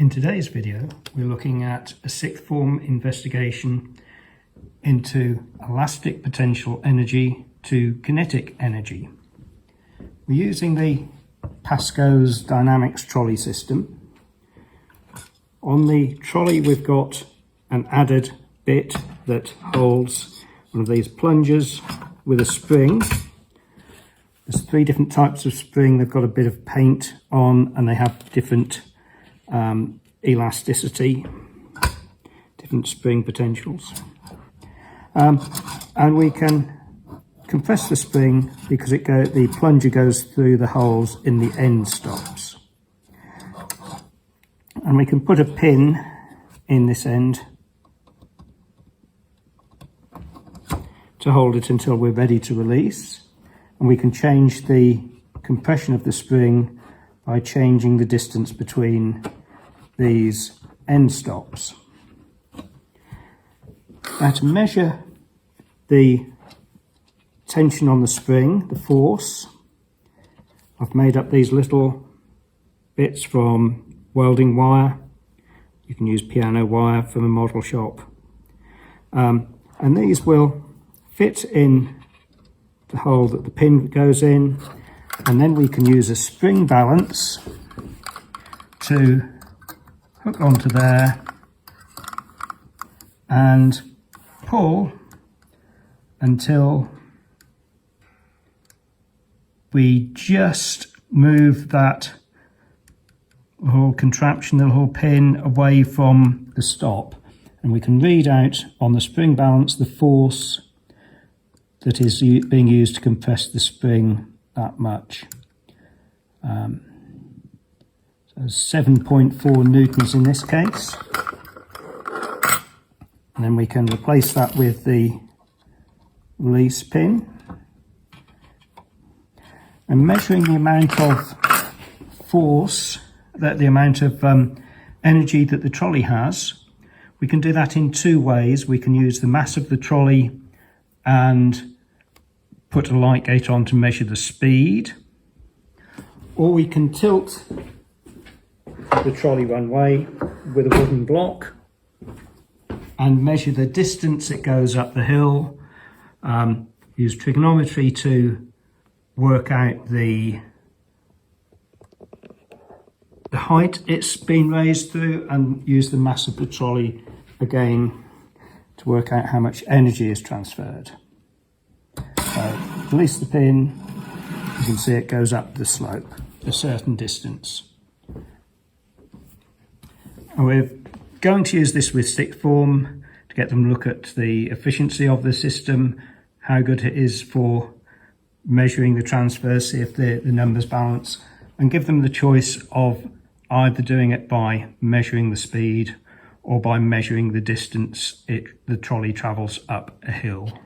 In today's video, we're looking at a sixth form investigation into elastic potential energy to kinetic energy. We're using the Pasco's dynamics trolley system. On the trolley we've got an added bit that holds one of these plungers with a spring. There's three different types of spring. They've got a bit of paint on and they have different elasticity, different spring potentials. And we can compress the spring because the plunger goes through the holes in the end stops. And we can put a pin in this end to hold it until we're ready to release. And we can change the compression of the spring by changing the distance between these end stops. Now, to measure the tension on the spring, the force, I've made up these little bits from welding wire. You can use piano wire from a model shop. And these will fit in the hole that the pin goes in, and then we can use a spring balance to hook onto there and pull until we just move that whole contraption, the whole pin away from the stop, and we can read out on the spring balance the force that is being used to compress the spring that much. So 7.4 newtons in this case. And then we can replace that with the release pin. And measuring the amount of force, the amount of energy that the trolley has, we can do that in two ways. We can use the mass of the trolley and put a light gate on to measure the speed, or we can tilt the trolley one way with a wooden block and measure the distance it goes up the hill. Use trigonometry to work out the height it's been raised through, and use the mass of the trolley again to work out how much energy is transferred. So release the pin, you can see it goes up the slope a certain distance. And we're going to use this with sixth form to get them to look at the efficiency of the system, how good it is for measuring the transfers, see if the numbers balance, and give them the choice of either doing it by measuring the speed or by measuring the distance the trolley travels up a hill.